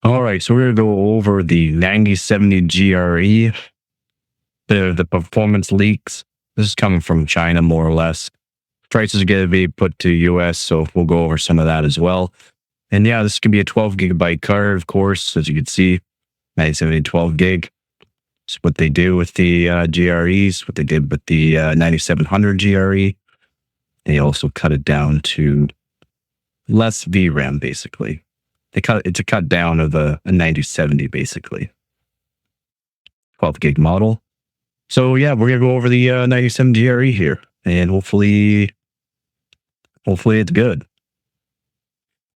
All right, so we're gonna go over the 9070 GRE, the performance leaks. This is coming from China, more or less. Prices are gonna be put to US, so we'll go over some of that as well. And yeah, this could be a 12 gigabyte card, of course, as you can see, 9070 12 gig. It's what they do with the GREs, what they did with the 9700 GRE. They also cut it down to less VRAM, basically. It's a cut down of a 9070, basically. 12 gig model. So yeah, we're gonna go over the 97 GRE here, and hopefully it's good.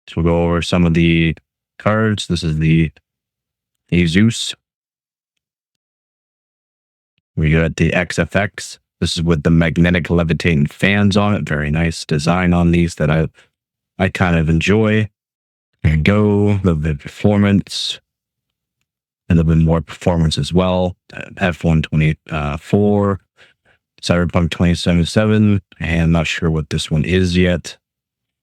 So we'll go over some of the cards. This is the Asus. We got the XFX. This is with the magnetic levitating fans on it. Very nice design on these that I kind of enjoy. There you go. The performance. A little bit more performance as well. F124, Cyberpunk 2077. And I'm not sure what this one is yet.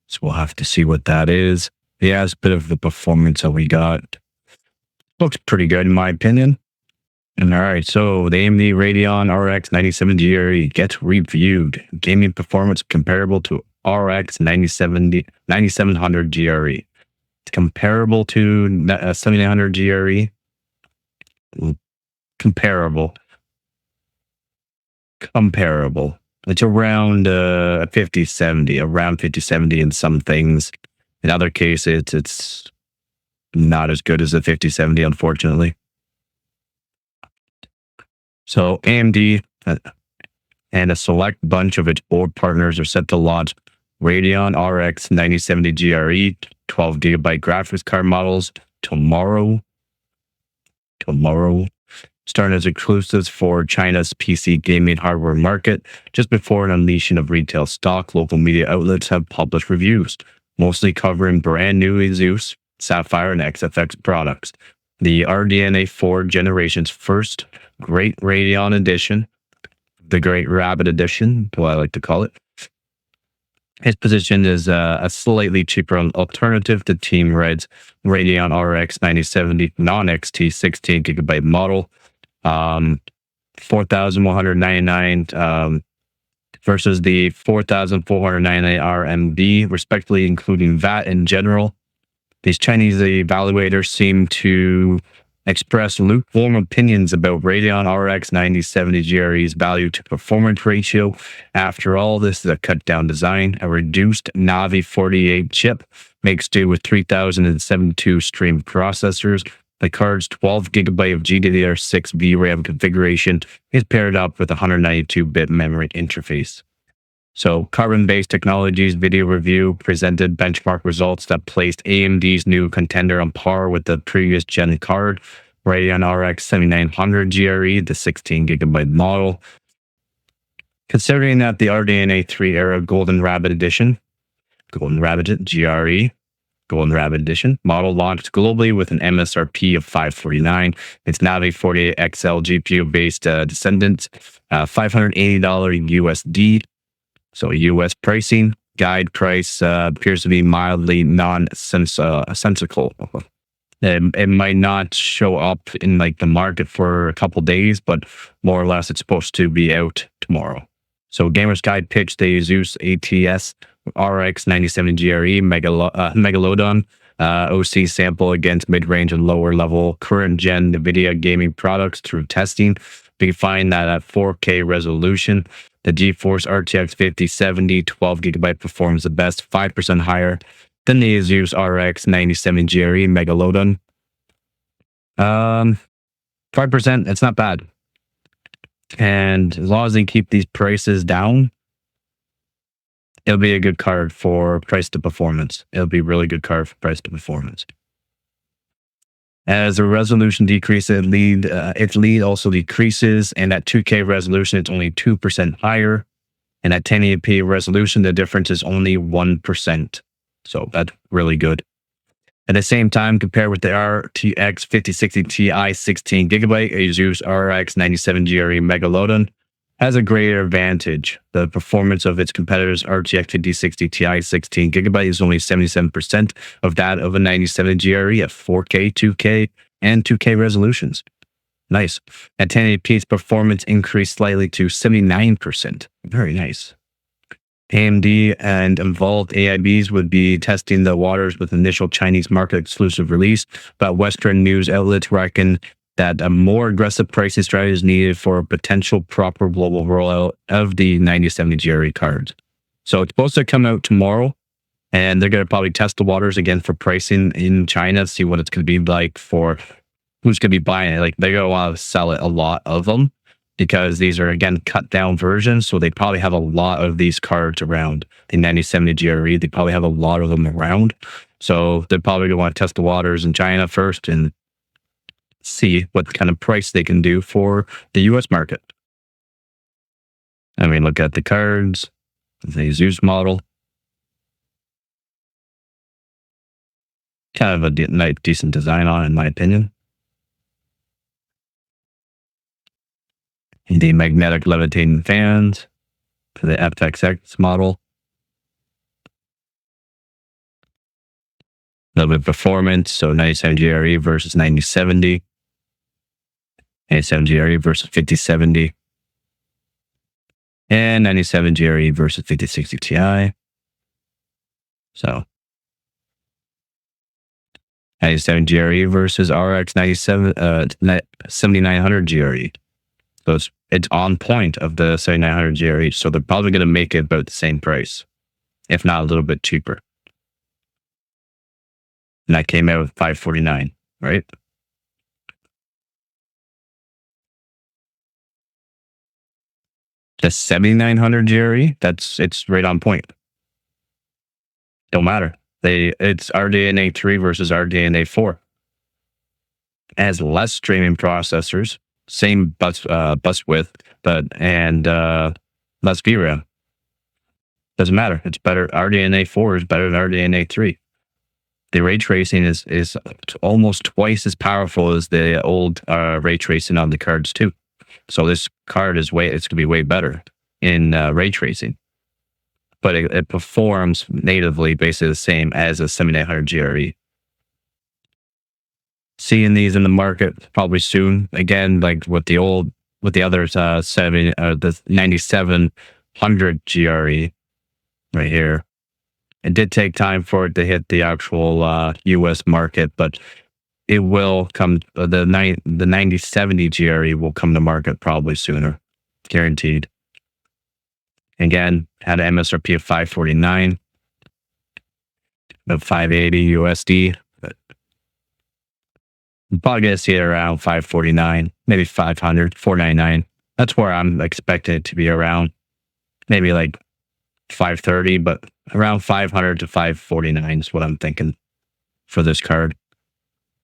So we'll have to see what that is. Yeah, it's a bit of the performance that we got. Looks pretty good in my opinion. And all right, so the AMD Radeon RX 97 GRE gets reviewed. Gaming performance comparable to RX 9700 GRE. It's comparable to 7900 GRE. Comparable. It's around 5070, around 5070 in some things. In other cases, it's not as good as the 5070, unfortunately. So AMD and a select bunch of its board partners are set to launch Radeon RX 9070 GRE 12 gigabyte graphics card models tomorrow, starting as exclusives for China's PC gaming hardware market. Just before an unleashing of retail stock, local media outlets have published reviews, mostly covering brand new Asus, Sapphire, and XFX products. The RDNA 4 generation's first Great Radeon edition, the Great Rabbit edition, what I like to call it. His position is a slightly cheaper alternative to Team Red's Radeon RX 9070 non-XT 16 gigabyte model, 4,199 versus the 4,499 RMB, respectively, including VAT in general. These Chinese evaluators seem to express lukewarm opinions about Radeon RX 9070 GRE's value to performance ratio. After all, this is a cut down design. A reduced Navi 48 chip makes do with 3072 stream processors. The card's 12 gigabyte of GDDR6 VRAM configuration is paired up with a 192-bit memory interface. So Carbon-Based Technologies video review presented benchmark results that placed AMD's new contender on par with the previous gen card, Radeon RX 7900 GRE, the 16 gigabyte model. Considering that the RDNA 3 era Golden Rabbit Edition, Golden Rabbit GRE, Golden Rabbit Edition model launched globally with an MSRP of $549. Its Navi 48 XL GPU-based descendant, $580 USD. So US pricing, guide price appears to be mildly nonsensical. It might not show up in like the market for a couple days, but more or less it's supposed to be out tomorrow. So Gamers Guide pitched the Asus ATS RX 9070 GRE Megalodon OC sample against mid-range and lower-level current-gen NVIDIA gaming products through testing. We can find that at 4K resolution, the GeForce RTX 5070 12 gigabyte performs the best, 5% higher than the Asus RX 9070 GRE Megalodon. 5%, it's not bad. And as long as they keep these prices down, it'll be a good card for price to performance. It'll be a really good card for price to performance. As the resolution decreases, its lead also decreases, and at 2K resolution, it's only 2% higher. And at 1080p resolution, the difference is only 1%. So that's really good. At the same time, compared with the RTX 5060 Ti 16 gigabyte Asus RX 97 GRE Megalodon, has a greater advantage. The performance of its competitors, RTX 5060 Ti 16 gigabyte, is only 77% of that of a 9070 GRE at 4K, 2K, and 2K resolutions. Nice. At 1080p's performance increased slightly to 79%. Very nice. AMD and involved AIBs would be testing the waters with initial Chinese market exclusive release, but Western news outlets reckon that a more aggressive pricing strategy is needed for a potential proper global rollout of the 9070 GRE cards. So it's supposed to come out tomorrow, and they're going to probably test the waters again for pricing in China, see what it's going to be like for who's going to be buying it. Like, they're going to want to sell it, a lot of them, because these are, again, cut down versions. So they probably have a lot of these cards around. The 9070 GRE, they probably have a lot of them around. So they're probably going to want to test the waters in China first and see what kind of price they can do for the US market. I mean, look at the cards, the Zeus model. Kind of a decent design on it, in my opinion. The magnetic levitating fans for the FXX model. A little bit of performance. So 9070 GRE versus 9070. 9070 GRE versus 5070. And 9070 GRE versus 5060 Ti. So 9070 GRE versus RX 7900 GRE. So it's on point of the 7900 GRE. So they're probably going to make it about the same price, if not a little bit cheaper. And that came out with $549, right? The 7900 GRE, it's right on point. Don't matter. It's RDNA 3 versus RDNA 4. It has less streaming processors, same bus width, and less VRAM. Doesn't matter. It's better. RDNA 4 is better than RDNA 3. The ray tracing is almost twice as powerful as the old ray tracing on the cards too. So this card it's going to be way better in ray tracing, but it performs natively basically the same as a 7900 GRE. Seeing these in the market probably soon. Again, like with the others, the 9700 GRE right here. It did take time for it to hit the actual US market, but it will come. The 9070 GRE will come to market probably sooner, guaranteed. Again, had an MSRP of $549, about $580 USD. But I'm probably gonna see it around $549, maybe $500, $499. That's where I'm expecting it to be around. Maybe like $530, but around $500 to $549 is what I'm thinking for this card.